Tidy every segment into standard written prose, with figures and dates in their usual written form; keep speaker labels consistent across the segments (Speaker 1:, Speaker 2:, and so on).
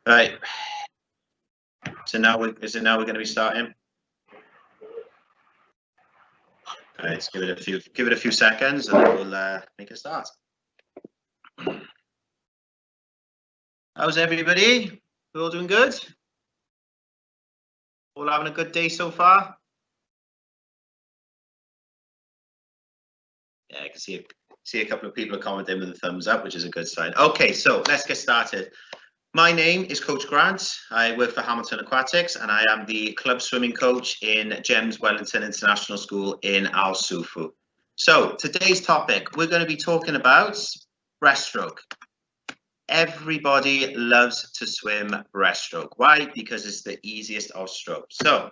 Speaker 1: Right. So now we're going to be starting. All right, let's give it a few seconds, and then we'll make a start. How's everybody? We all doing good? All having a good day so far? Yeah, I can see a couple of people are commenting with a thumbs up, which is a good sign. Okay, so let's get started. My name is Coach Grant. I work for Hamilton Aquatics, and I am the club swimming coach in GEMS Wellington International School in Al Sufu. So today's topic, we're going to be talking about breaststroke. Everybody loves to swim breaststroke. Why? Because it's the easiest of strokes. So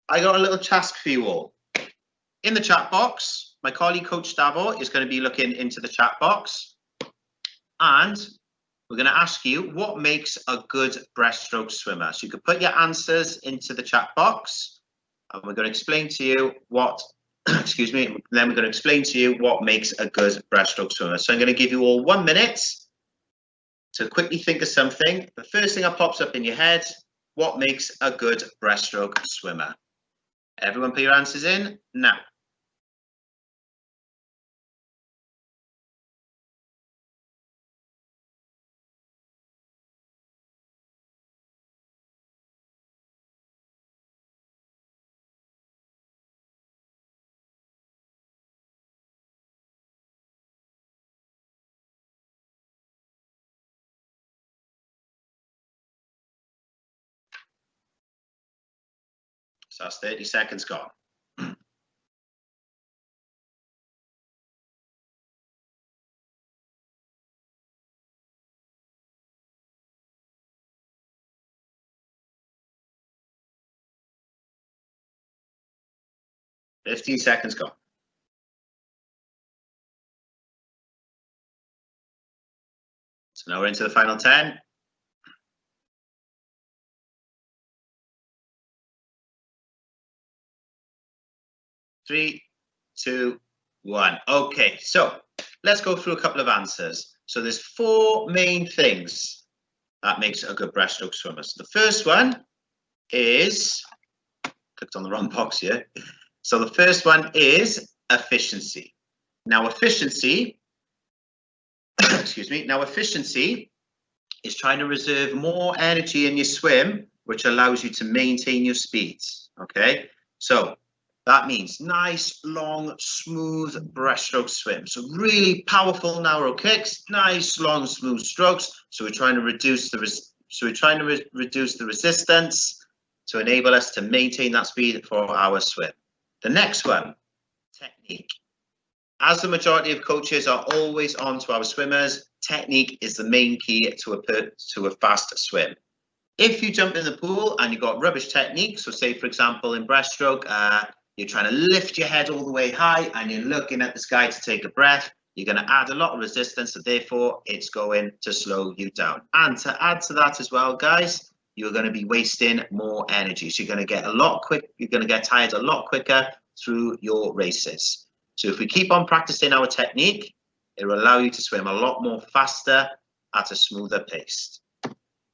Speaker 1: I got a little task for you all. In the chat box, my colleague Coach Dawa is going to be looking into the chat box, and we're going to ask you what makes a good breaststroke swimmer. So you can put your answers into the chat box, and we're going to explain to you what, excuse me, then we're going to explain to you what makes a good breaststroke swimmer. So I'm going to give you all 1 minute to quickly think of something. The first thing that pops up in your head, what makes a good breaststroke swimmer? Everyone put your answers in now. So that's 30 seconds gone. $15 seconds gone. So now we're into the final 10. 3, 2, 1. Okay, so let's go through a couple of answers. So there's 4 main things that makes a good breaststroke swimmer. So the first one is, clicked on the wrong box here. So the first one is efficiency. Now efficiency, excuse me, now efficiency is trying to reserve more energy in your swim, which allows you to maintain your speeds, okay? So that means nice, long, smooth breaststroke swim. So really powerful, narrow kicks, nice, long, smooth strokes. So we're trying to reduce the resistance to enable us to maintain that speed for our swim. The next one, technique. As the majority of coaches are always on to our swimmers, technique is the main key to a fast swim. If you jump in the pool and you've got rubbish technique, so say for example in breaststroke, you're trying to lift your head all the way high and you're looking at the sky to take a breath, you're going to add a lot of resistance, so therefore it's going to slow you down. And to add to that as well, guys, you're going to be wasting more energy. So you're going to get tired a lot quicker through your races. So if we keep on practicing our technique, it will allow you to swim a lot more faster at a smoother pace.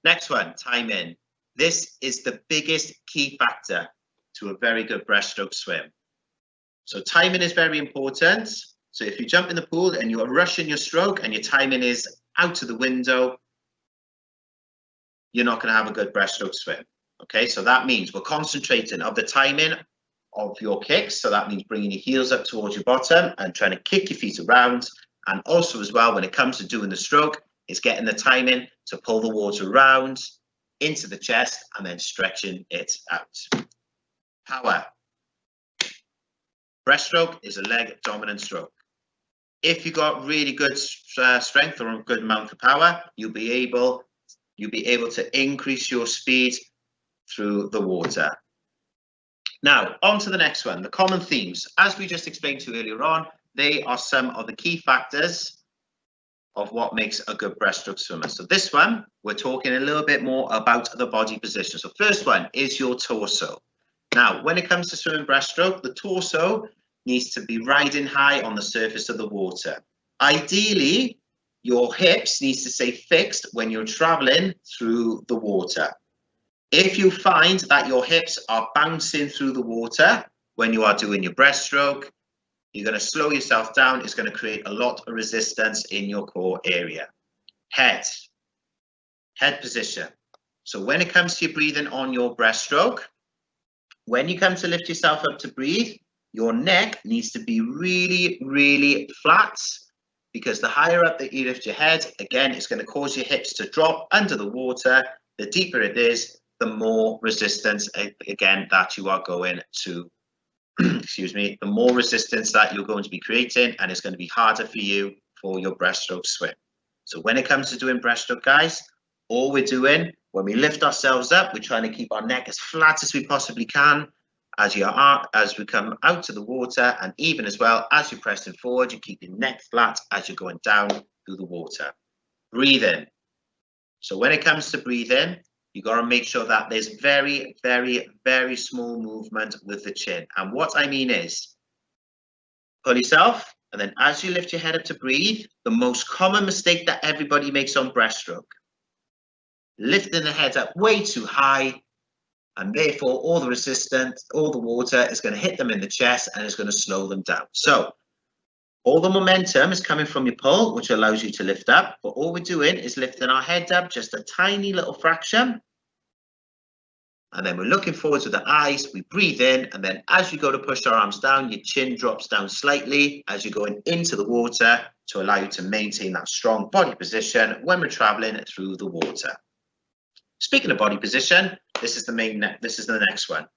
Speaker 1: Next one, timing. This is the biggest key factor to a very good breaststroke swim. So timing is very important. So if you jump in the pool and you are rushing your stroke and your timing is out of the window, you're not going to have a good breaststroke swim. Okay, so that means we're concentrating on the timing of your kicks. So that means bringing your heels up towards your bottom and trying to kick your feet around. And also as well, when it comes to doing the stroke, it's getting the timing to pull the water around into the chest and then stretching it out. Power. Breaststroke is a leg dominant stroke. If you've got really good strength or a good amount of power, you'll be able to increase your speed through the water. Now, on to the next one, the common themes. As we just explained to you earlier on, they are some of the key factors of what makes a good breaststroke swimmer. So this one, we're talking a little bit more about the body position. So first one is your torso. Now, when it comes to swimming breaststroke, the torso needs to be riding high on the surface of the water. Ideally, your hips needs to stay fixed when you're traveling through the water. If you find that your hips are bouncing through the water when you are doing your breaststroke, you're going to slow yourself down. It's going to create a lot of resistance in your core area. Head position. So when it comes to your breathing on your breaststroke, when you come to lift yourself up to breathe, your neck needs to be really, really flat, because the higher up that you lift your head, again, it's going to cause your hips to drop under the water. The deeper it is, the more resistance, again, that you are going to, excuse me, the more resistance that you're going to be creating, and it's going to be harder for you for your breaststroke swim. So when it comes to doing breaststroke, guys, all we're doing when we lift ourselves up, we're trying to keep our neck as flat as we possibly can as we come out to the water, and even as well as you're pressing forward, you keep your neck flat as you're going down through the water. Breathing. So when it comes to breathing, you got to make sure that there's very, very, very small movement with the chin. And what I mean is, pull yourself, and then as you lift your head up to breathe, the most common mistake that everybody makes on breaststroke, lifting the head up way too high, and therefore all the resistance, all the water is going to hit them in the chest and it's going to slow them down. So all the momentum is coming from your pull, which allows you to lift up, but all we're doing is lifting our head up just a tiny little fraction, and then we're looking forward to the eyes. We breathe in, and then as you go to push our arms down, your chin drops down slightly as you're going into the water to allow you to maintain that strong body position when we're traveling through the water. Speaking of body position, this is the next one.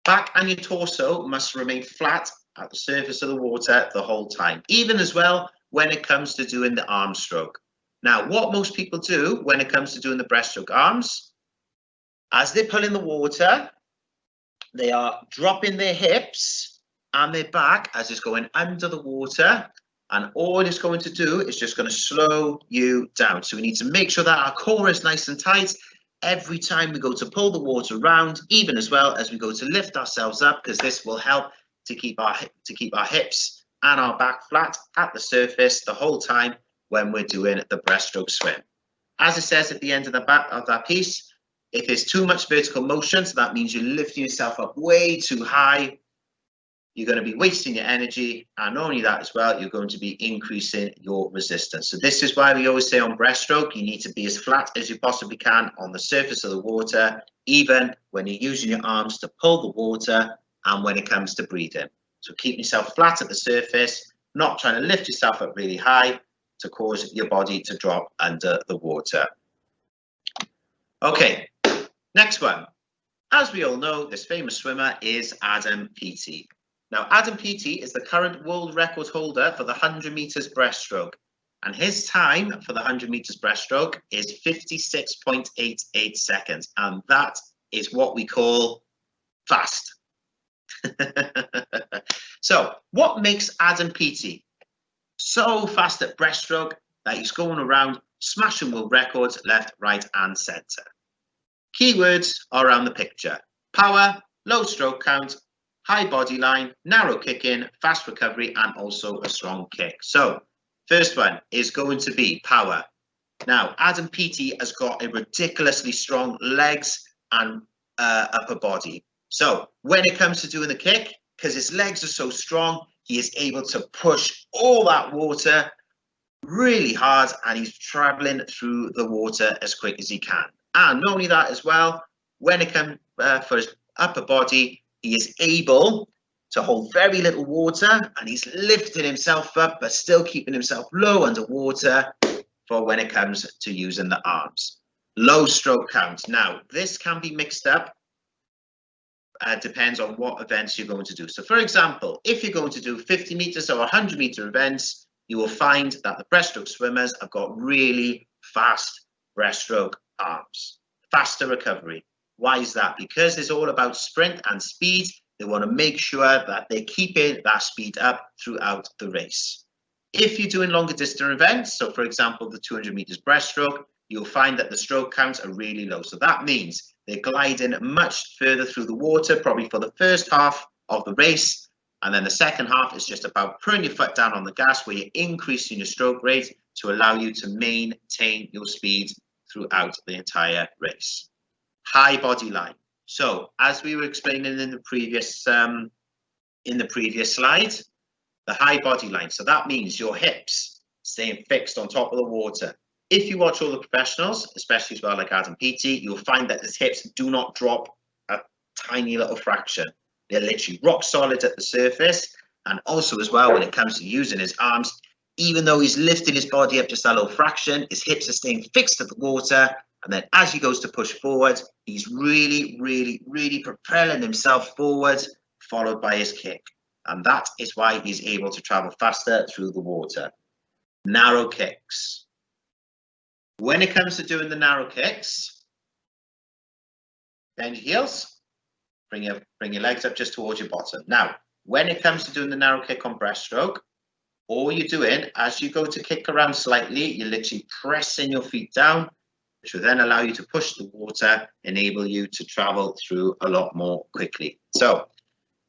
Speaker 1: Back and your torso must remain flat at the surface of the water the whole time, even as well when it comes to doing the arm stroke. Now, what most people do when it comes to doing the breaststroke arms, as they pull in the water, they are dropping their hips and their back as it's going under the water, and all it's going to do is just going to slow you down. So we need to make sure that our core is nice and tight every time we go to pull the water around, even as well as we go to lift ourselves up, because this will help to keep our hips and our back flat at the surface the whole time when we're doing the breaststroke swim. As it says at the end of the back of that piece, if there's too much vertical motion, so that means you're lifting yourself up way too high, you're going to be wasting your energy, and not only that as well, you're going to be increasing your resistance. So this is why we always say on breaststroke, you need to be as flat as you possibly can on the surface of the water, even when you're using your arms to pull the water and when it comes to breathing. So keep yourself flat at the surface, not trying to lift yourself up really high to cause your body to drop under the water. Okay, next one. As we all know, this famous swimmer is Adam Peaty. Now, Adam Peaty is the current world record holder for the 100 meters breaststroke, and his time for the 100 meters breaststroke is 56.88 seconds, and that is what we call fast. So, what makes Adam Peaty so fast at breaststroke that he's going around smashing world records left, right, and centre? Keywords are around the picture: power, low stroke count, high body line, narrow kick in, fast recovery, and also a strong kick. So first one is going to be power. Now, Adam Peaty has got a ridiculously strong legs and upper body. So when it comes to doing the kick, because his legs are so strong, he is able to push all that water really hard, and he's traveling through the water as quick as he can. And not only that as well, when it comes for his upper body, he is able to hold very little water, and he's lifting himself up but still keeping himself low underwater for when it comes to using the arms. Low stroke count. Now, this can be mixed up. Depends on what events you're going to do. So, for example, if you're going to do 50 meters or 100 meter events, you will find that the breaststroke swimmers have got really fast breaststroke arms. Faster recovery. Why is that? Because it's all about sprint and speed. They want to make sure that they're keeping that speed up throughout the race. If you're doing longer distance events, so for example, the 200 meters breaststroke, you'll find that the stroke counts are really low. So that means they're gliding much further through the water, probably for the first half of the race. And then the second half is just about putting your foot down on the gas, where you're increasing your stroke rate to allow you to maintain your speed throughout the entire race. High body line. So as we were explaining in the previous slide, the high body line. So that means your hips staying fixed on top of the water. If you watch all the professionals, especially as well like Adam Peaty, you'll find that his hips do not drop a tiny little fraction. They're literally rock solid at the surface. And also as well, when it comes to using his arms, even though he's lifting his body up just a little fraction, his hips are staying fixed at the water. And then as he goes to push forward, he's really, really, really propelling himself forward, followed by his kick. And that is why he's able to travel faster through the water. Narrow kicks. When it comes to doing the narrow kicks, bend your heels, bring your legs up just towards your bottom. Now, when it comes to doing the narrow kick on breaststroke, all you're doing, as you go to kick around slightly, you're literally pressing your feet down, which will then allow you to push the water, enable you to travel through a lot more quickly. So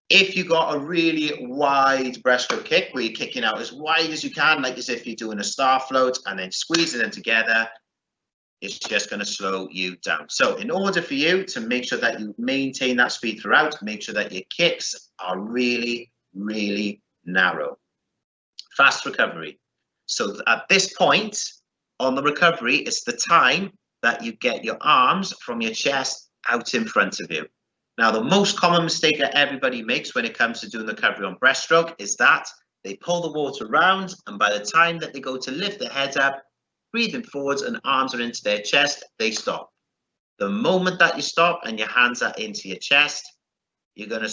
Speaker 1: if you got a really wide breaststroke kick where you're kicking out as wide as you can, like as if you're doing a star float and then squeezing them together, it's just going to slow you down. So in order for you to make sure that you maintain that speed throughout, make sure that your kicks are really, really narrow. Fast recovery. So at this point on the recovery, it's the time that you get your arms from your chest out in front of you. Now, the most common mistake that everybody makes when it comes to doing the recovery on breaststroke is that they pull the water around, and by the time that they go to lift their head up, breathing forwards and arms are into their chest, they stop. The moment that you stop and your hands are into your chest, you're gonna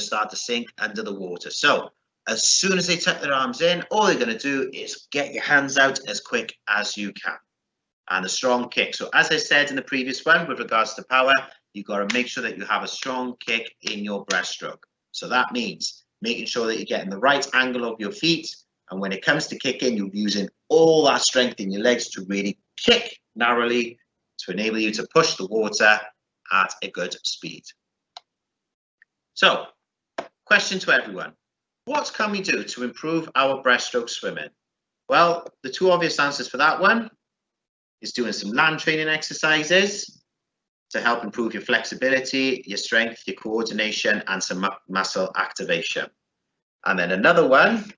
Speaker 1: start to sink under the water. So as soon as they tuck their arms in, all they're gonna do is get your hands out as quick as you can. And a strong kick. So as I said in the previous one, with regards to power, you've got to make sure that you have a strong kick in your breaststroke. So that means making sure that you're getting the right angle of your feet. And when it comes to kicking, you're using all that strength in your legs to really kick narrowly to enable you to push the water at a good speed. So, question to everyone. What can we do to improve our breaststroke swimming? Well, the two obvious answers for that one is doing some land training exercises to help improve your flexibility, your strength, your coordination, and some muscle activation. And then another one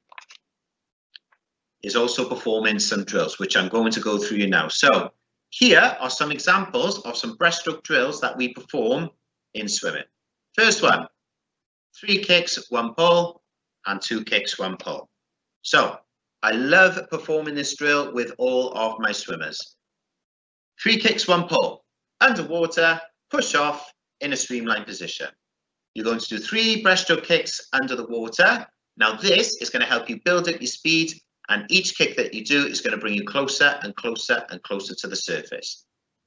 Speaker 1: is also performing some drills, which I'm going to go through you now. So here are some examples of some breaststroke drills that we perform in swimming. First one, 3 kicks, 1 pull, and 2 kicks, 1 pull. So I love performing this drill with all of my swimmers. 3 kicks, 1 pull. Underwater, push off in a streamline position. You're going to do 3 breaststroke kicks under the water. Now this is going to help you build up your speed, and each kick that you do is going to bring you closer and closer and closer to the surface.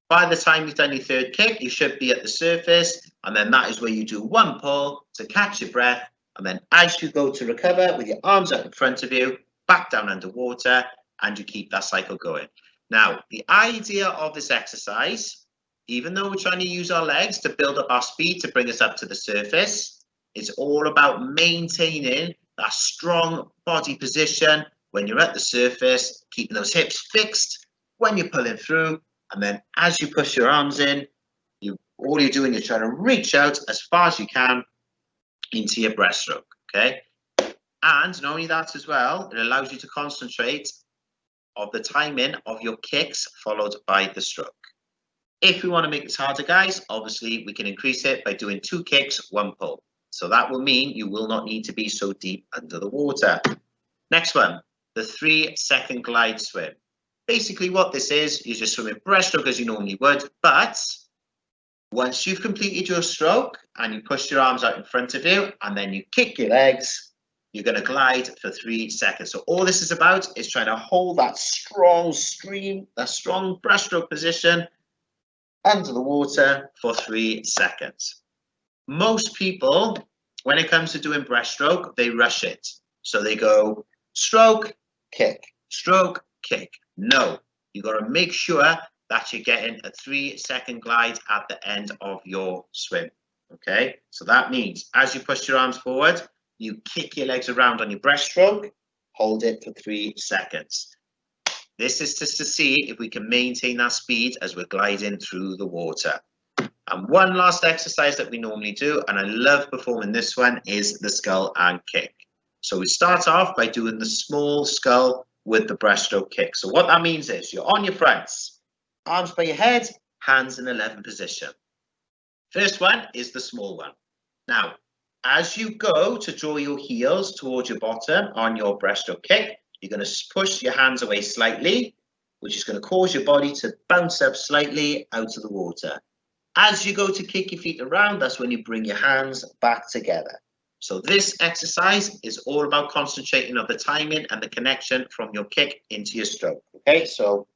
Speaker 1: By the time you've done your 3rd kick, you should be at the surface, and then that is where you do 1 pull to catch your breath, and then as you go to recover with your arms out in front of you, back down underwater, and you keep that cycle going. Now, the idea of this exercise, even though we're trying to use our legs to build up our speed to bring us up to the surface, it's all about maintaining that strong body position when you're at the surface, keeping those hips fixed when you're pulling through, and then as you push your arms in, all you're doing is trying to reach out as far as you can into your breaststroke, okay? And not only that as well, it allows you to concentrate on the timing of your kicks followed by the stroke. If we want to make this harder, guys, obviously we can increase it by doing 2 kicks, 1 pull. So that will mean you will not need to be so deep under the water. Next one, the 3-second glide swim. Basically what this is, you just swim in breaststroke as you normally would, but once you've completed your stroke and you push your arms out in front of you and then you kick your legs, you're going to glide for 3 seconds. So all this is about is trying to hold that strong stream, that strong breaststroke position under the water for 3 seconds. Most people, when it comes to doing breaststroke, they rush it. So they go stroke, kick, stroke, kick. No, you got to make sure that you're getting a 3-second glide at the end of your swim. Okay, so that means as you push your arms forward, you kick your legs around on your breaststroke, hold it for 3 seconds. This is just to see if we can maintain that speed as we're gliding through the water. And one last exercise that we normally do, and I love performing this one, is the skull and kick. So we start off by doing the small skull with the breaststroke kick. So what that means is you're on your fronts, arms by your head, hands in 11 position. First one is the small one. Now, as you go to draw your heels towards your bottom on your breaststroke kick, you're going to push your hands away slightly, which is going to cause your body to bounce up slightly out of the water. As you go to kick your feet around, that's when you bring your hands back together. So this exercise is all about concentrating on the timing and the connection from your kick into your stroke. Okay, so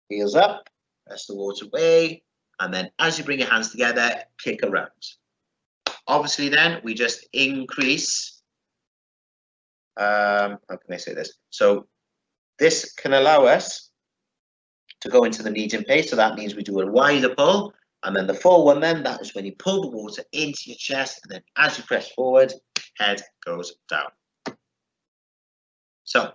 Speaker 1: heels up, press the water away, and then as you bring your hands together, kick around. Obviously then we just increase, how can I say this? So this can allow us to go into the medium pace. So that means we do a wider pull, and then the full one then, that is when you pull the water into your chest, and then as you press forward, head goes down. So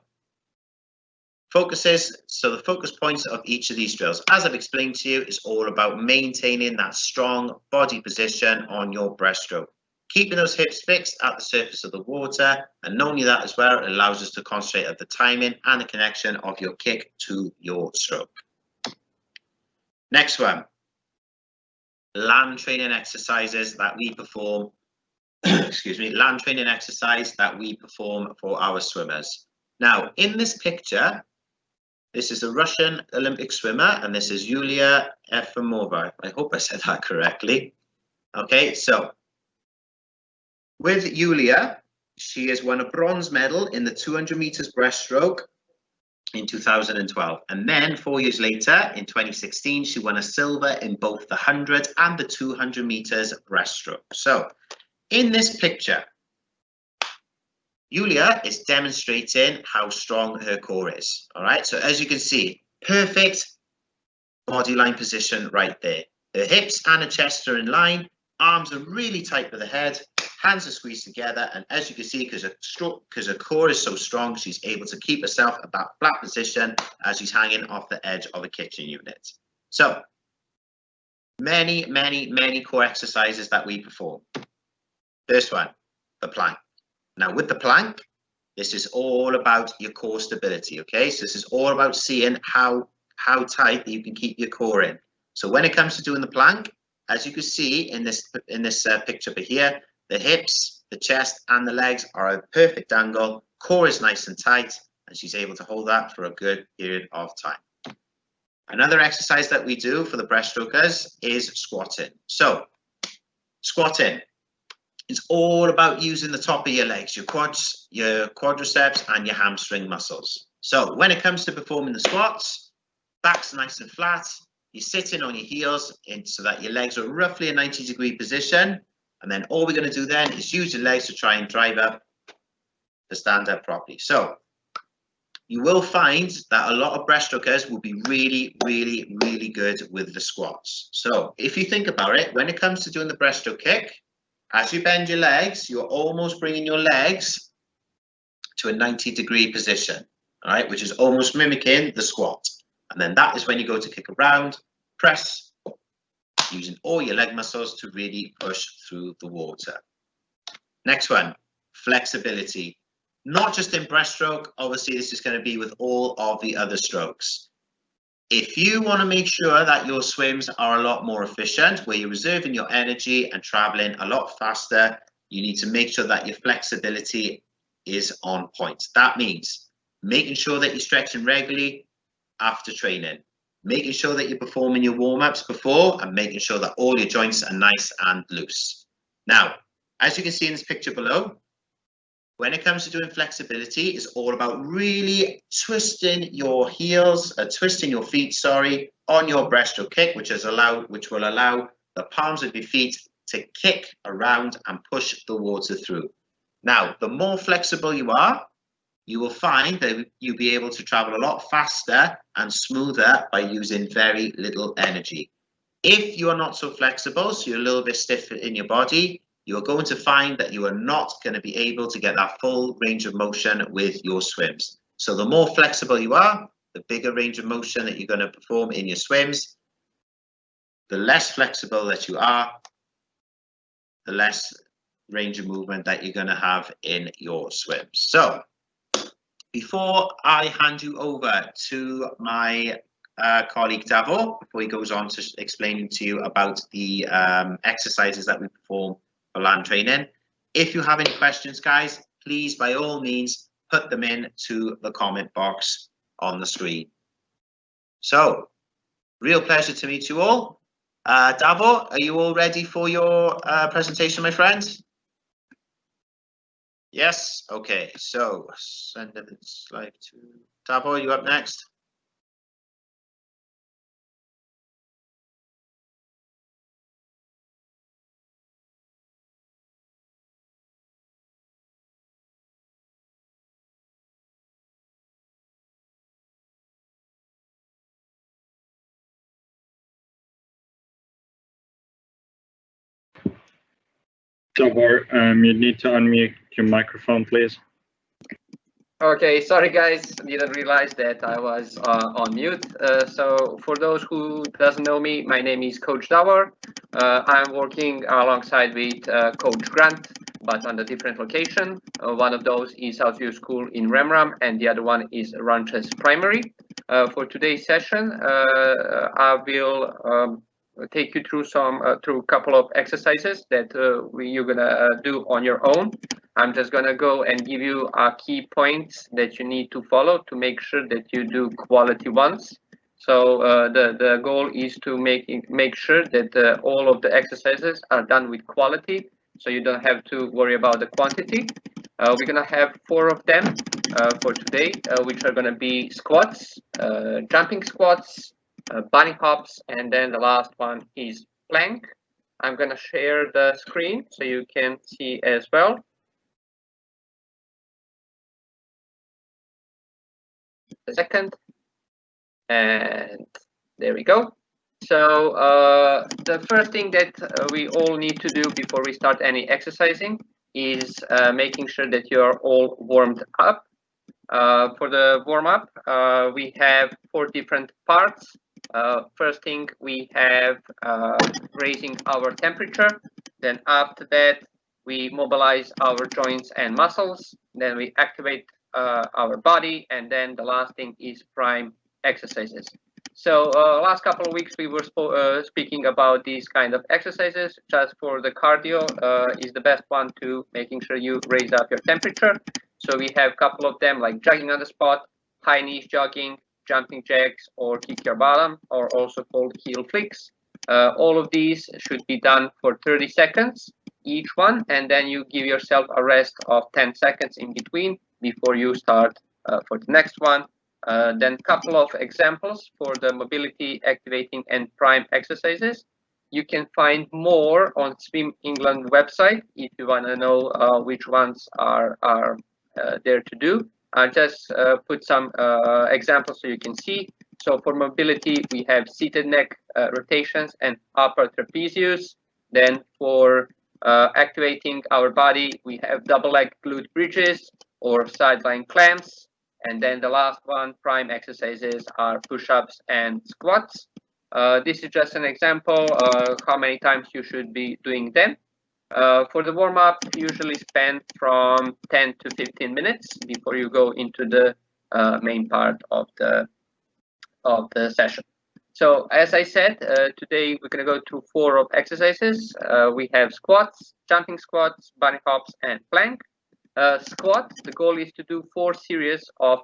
Speaker 1: the focus points of each of these drills, as I've explained to you, is all about maintaining that strong body position on your breaststroke. Keeping those hips fixed at the surface of the water, and not only that as well, it allows us to concentrate on the timing and the connection of your kick to your stroke. Next one, land training exercises that we perform, land training exercise that we perform for our swimmers. Now, in this picture, this is a Russian Olympic swimmer, and this is Yulia Efimova. I hope I said that correctly. Okay, so with Yulia, she has won a bronze medal in the 200 meters breaststroke in 2012. And then 4 years later, in 2016, she won a silver in both the 100 and the 200 meters breaststroke. So in this picture, Yulia is demonstrating how strong her core is. All right, so as you can see, perfect body line position right there. Her hips and her chest are in line, arms are really tight with the head, hands are squeezed together, and as you can see, because her core is so strong, she's able to keep herself at that flat position as she's hanging off the edge of a kitchen unit. So many core exercises that we perform. First one, the plank. Now with the plank, this is all about your core stability, okay? So this is all about seeing how tight you can keep your core in. So when it comes to doing the plank, as you can see in this picture over here, the hips, the chest, and the legs are at a perfect angle. Core is nice and tight, and she's able to hold that for a good period of time. Another exercise that we do for the breaststrokers is squatting. So squatting, it's all about using the top of your legs, your quads, your quadriceps, and your hamstring muscles. So when it comes to performing the squats, back's nice and flat. You're sitting on your heels so that your legs are roughly a 90-degree position. And then all we're going to do then is use your legs to try and drive up to stand up properly. So you will find that a lot of breaststrokers will be really good with the squats. So if you think about it, when it comes to doing the breaststroke kick, as you bend your legs, you're almost bringing your legs to a 90-degree position, all right, which is almost mimicking the squat. And then that is when you go to kick around, press, using all your leg muscles to really push through the water. Next one, flexibility. Not just in breaststroke, obviously this is going to be with all of the other strokes. If you want to make sure that your swims are a lot more efficient, where you're reserving your energy and traveling a lot faster, you need to make sure that your flexibility is on point. That means making sure that you're stretching regularly after training, making sure that you're performing your warm-ups before, and making sure that all your joints are nice and loose. Now, as you can see in this picture below, when it comes to doing flexibility, it's all about really twisting your heels, twisting your feet, sorry, on your breaststroke kick, which will allow the palms of your feet to kick around and push the water through. Now, the more flexible you are, you will find that you'll be able to travel a lot faster and smoother by using very little energy. If you are not so flexible, so you're a little bit stiff in your body, you're going to find that you are not going to be able to get that full range of motion with your swims. So the more flexible you are, the bigger range of motion that you're going to perform in your swims, the less flexible that you are, the less range of movement that you're going to have in your swims. So before I hand you over to my colleague Dawa, before he goes on to explaining to you about the exercises that we perform for land training, if you have any questions, guys, please by all means put them in to the comment box on the screen. So, real pleasure to meet you all. Dawa, are you all ready for your presentation, my friends? Yes. Okay. So send the slide to Dawa. Are you up next?
Speaker 2: Dawa, you need to unmute your microphone, please.
Speaker 3: Okay, sorry guys, didn't realize that I was on mute. So for those who doesn't know me, my name is Coach Dawa. I'm working alongside with Coach Grant, but on a different location. One of those is Southview School in Remram, and the other one is Ranches Primary. For today's session, I will take you through through a couple of exercises that you're gonna do on your own. I'm just gonna go and give you key points that you need to follow to make sure that you do quality ones. So the goal is to make sure that all of the exercises are done with quality, so you don't have to worry about the quantity. We're gonna have 4 of them for today, which are gonna be squats, jumping squats, bunny hops, and then the last one is plank. I'm gonna share the screen so you can see as well. A second, and there we go. So the first thing that we all need to do before we start any exercising is making sure that you are all warmed up. For the warm-up, we have 4 different parts. First thing, we have raising our temperature. Then after that, we mobilize our joints and muscles. Then we activate our body, and then the last thing is prime exercises. So last couple of weeks we were speaking about these kind of exercises. Just for the cardio is the best one to making sure you raise up your temperature. So we have a couple of them like jogging on the spot, high knees jogging, jumping jacks, or kick your bottom, or also called heel flicks. All of these should be done for 30 seconds each one, and then you give yourself a rest of 10 seconds in between before you start for the next one. Then a couple of examples for the mobility, activating, and prime exercises. You can find more on Swim England website if you want to know which ones are there to do. I'll just put some examples so you can see. So for mobility, we have seated neck rotations and upper trapezius. Then for activating our body, we have double leg glute bridges or sideline clamps. And then the last one, prime exercises, are push-ups and squats. This is just an example how many times you should be doing them. For the warm-up, usually spend from 10 to 15 minutes before you go into the main part of the session. So as I said, today we're going to go through 4 of exercises. We have squats, jumping squats, bunny hops, and plank. Squat, the goal is to do 4 series of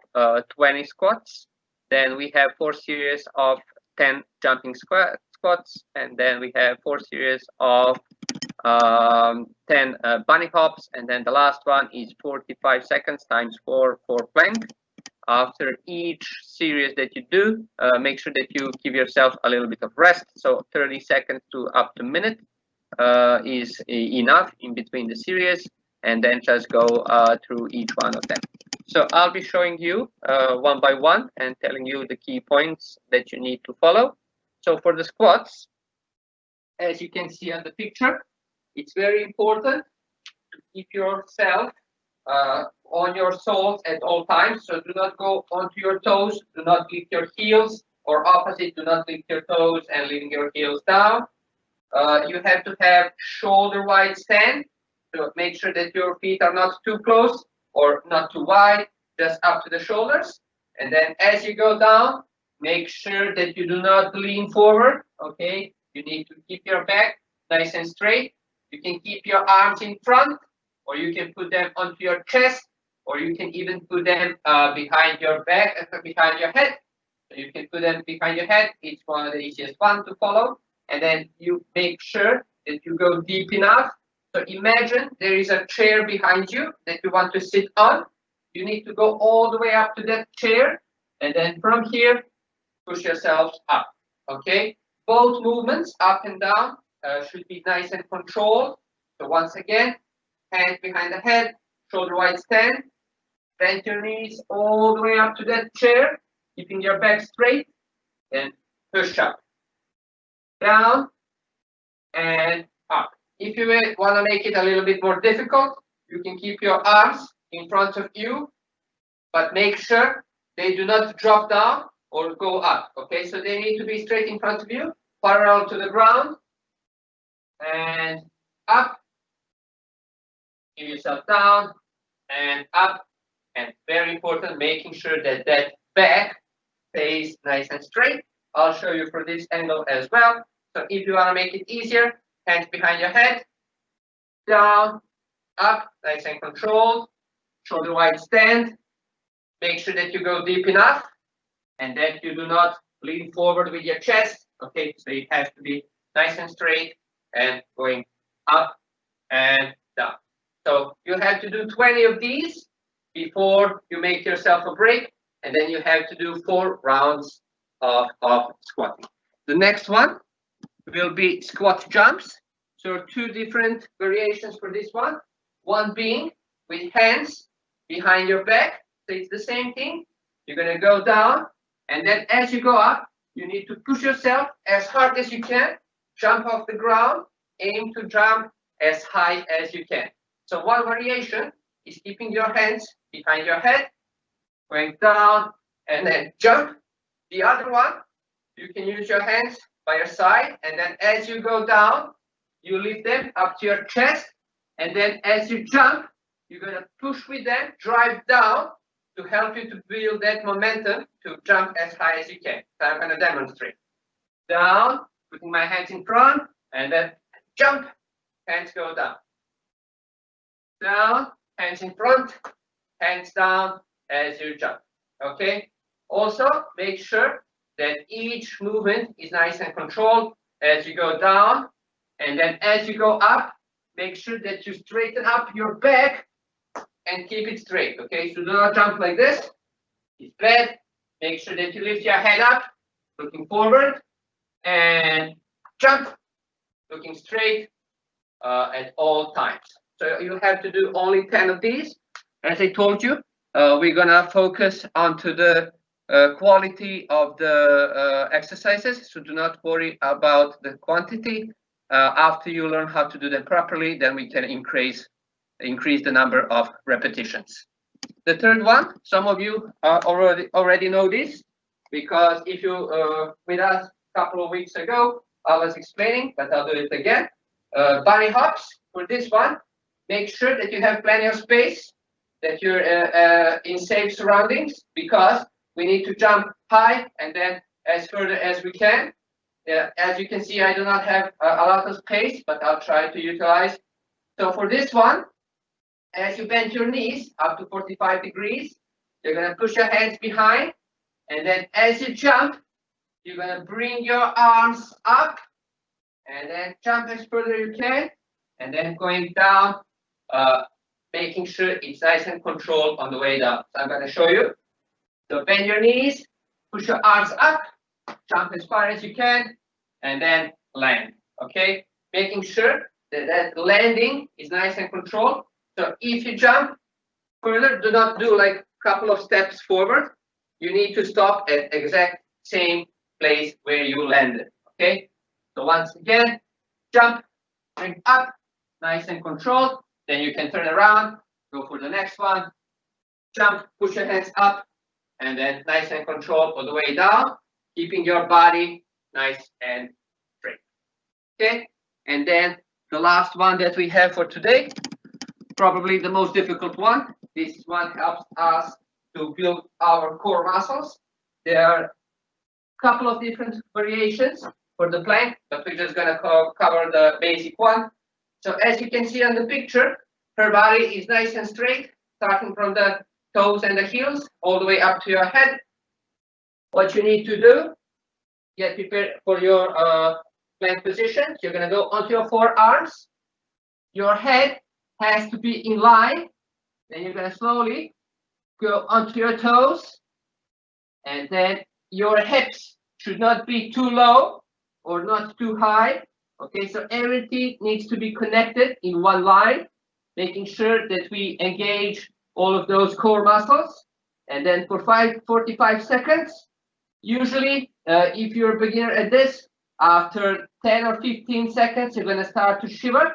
Speaker 3: 20 squats. Then we have 4 series of 10 jumping squats, and then we have 4 series of 10 bunny hops, and then the last one is 45 seconds times 4 for plank. After each series that you do, make sure that you give yourself a little bit of rest. So 30 seconds to up to a minute is enough in between the series, and then just go through each one of them. So I'll be showing you one by one and telling you the key points that you need to follow. So for the squats, as you can see on the picture, it's very important to keep yourself on your soles at all times. So do not go onto your toes. Do not lift your heels, or opposite, do not lift your toes and leaving your heels down. You have to have shoulder wide stand. So make sure that your feet are not too close or not too wide, just up to the shoulders. And then as you go down, make sure that you do not lean forward. Okay, you need to keep your back nice and straight. You can keep your arms in front, or you can put them onto your chest, or you can even put them behind your back, behind your head. So you can put them behind your head. It's one of the easiest one to follow. And then you make sure that you go deep enough. So imagine there is a chair behind you that you want to sit on. You need to go all the way up to that chair, and then from here, push yourselves up. Okay, both movements up and down should be nice and controlled. So once again, hands behind the head, shoulder wide stand, bend your knees all the way up to that chair, keeping your back straight, then push up, down, and up. If you want to make it a little bit more difficult, you can keep your arms in front of you, but make sure they do not drop down or go up. Okay, so they need to be straight in front of you, parallel to the ground, and up. Give yourself down and up, and very important, making sure that that back stays nice and straight. I'll show you for this angle as well. So if you want to make it easier, hands behind your head, down, up, nice and controlled, shoulder wide stand. Make sure that you go deep enough and that you do not lean forward with your chest. Okay, so it has to be nice and straight and going up and down. So you have to do 20 of these before you make yourself a break, and then you have to do 4 rounds of squatting. The next one will be squat jumps. So 2 different variations for this one. One being with hands behind your back. So it's the same thing. You're going to go down, and then as you go up, you need to push yourself as hard as you can, jump off the ground, aim to jump as high as you can. So one variation is keeping your hands behind your head, going down, and then jump. The other one, you can use your hands by your side, and then as you go down, you lift them up to your chest, and then as you jump, you're going to push with them, drive down to help you to build that momentum to jump as high as you can. So I'm going to demonstrate. Down, putting my hands in front, and then jump, hands go down. Down, hands in front, hands down as you jump. Okay. Also, make sure that each movement is nice and controlled as you go down, and then as you go up, make sure that you straighten up your back and keep it straight. Okay, so do not jump like this. It's bad. Make sure that you lift your head up, looking forward, and jump, looking straight at all times. So you have to do only 10 of these. As I told you, we're gonna focus onto the quality of the exercises. So do not worry about the quantity. After you learn how to do them properly, then we can increase the number of repetitions. The third one, some of you already know this, because if you with us a couple of weeks ago, I was explaining, but I'll do it again. Bunny hops. For this one, make sure that you have plenty of space, that you're in safe surroundings, because we need to jump high and then as further as we can. As you can see, I do not have a lot of space, but I'll try to utilize. So for this one, as you bend your knees up to 45 degrees, you're going to push your hands behind, and then as you jump, you're going to bring your arms up and then jump as further you can, and then going down, making sure it's nice and controlled on the way down. So I'm going to show you. So bend your knees, push your arms up, jump as far as you can, and then land. Okay, making sure that that landing is nice and controlled. So if you jump further, do not do like a couple of steps forward. You need to stop at exact same place where you landed. Okay, so once again, jump, bring up, nice and controlled. Then you can turn around, go for the next one, jump, push your hands up, and then nice and controlled all the way down, keeping your body nice and straight. Okay, and then the last one that we have for today, probably the most difficult one. This one helps us to build our core muscles. There are a couple of different variations for the plank, but we're just gonna cover the basic one. So as you can see on the picture, her body is nice and straight, starting from the toes and the heels all the way up to your head. What you need to do, get prepared for your plank position. You're gonna go onto your forearms. Your head has to be in line. Then you're gonna slowly go onto your toes, and then your hips should not be too low or not too high. Okay, so everything needs to be connected in one line, making sure that we engage all of those core muscles. And then for 45 seconds, usually if you're a beginner at this, after 10 or 15 seconds, you're gonna start to shiver,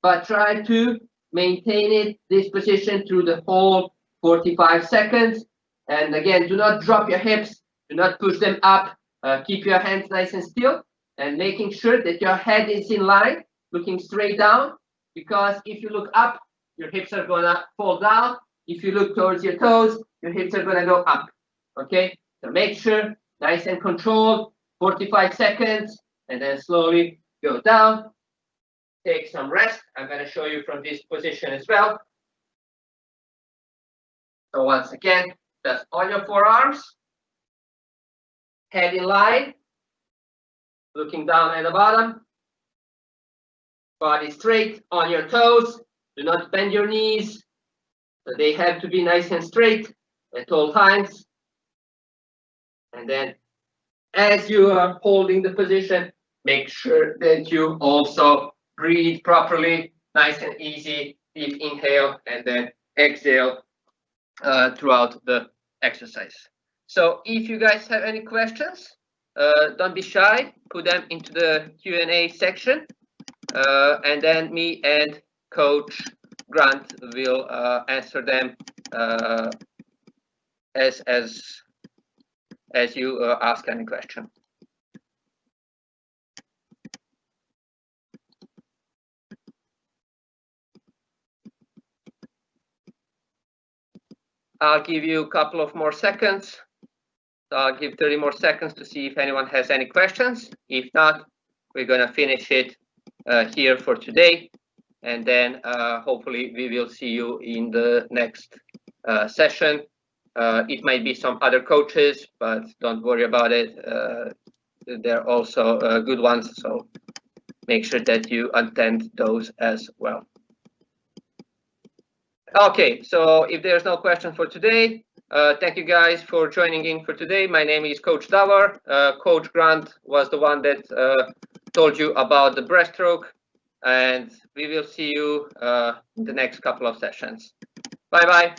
Speaker 3: but try to maintain it, this position, through the whole 45 seconds. And again, do not drop your hips, do not push them up, keep your hands nice and still, and making sure that your head is in line, looking straight down, because if you look up, your hips are gonna fall down. If you look towards your toes, your hips are gonna go up, okay? So make sure, nice and controlled, 45 seconds, and then slowly go down. Take some rest. I'm gonna show you from this position as well. So once again, just on your forearms, head in line, looking down at the bottom, body straight on your toes. Do not bend your knees. So they have to be nice and straight at all times. And then as you are holding the position, make sure that you also breathe properly, nice and easy. Deep inhale and then exhale throughout the exercise. So if you guys have any questions, don't be shy, put them into the Q&A section, and then me and Coach Grant will answer them as you ask any question. I'll give you a couple of more seconds. So I'll give 30 more seconds to see if anyone has any questions. If not, we're gonna finish it here for today. And then hopefully we will see you in the next session. It might be some other coaches, but don't worry about it. They're also good ones, so make sure that you attend those as well. Okay, so if there's no question for today, thank you guys for joining in for today. My name is Coach Dawa. Coach Grant was the one that told you about the breaststroke, and we will see you in the next couple of sessions. Bye-bye.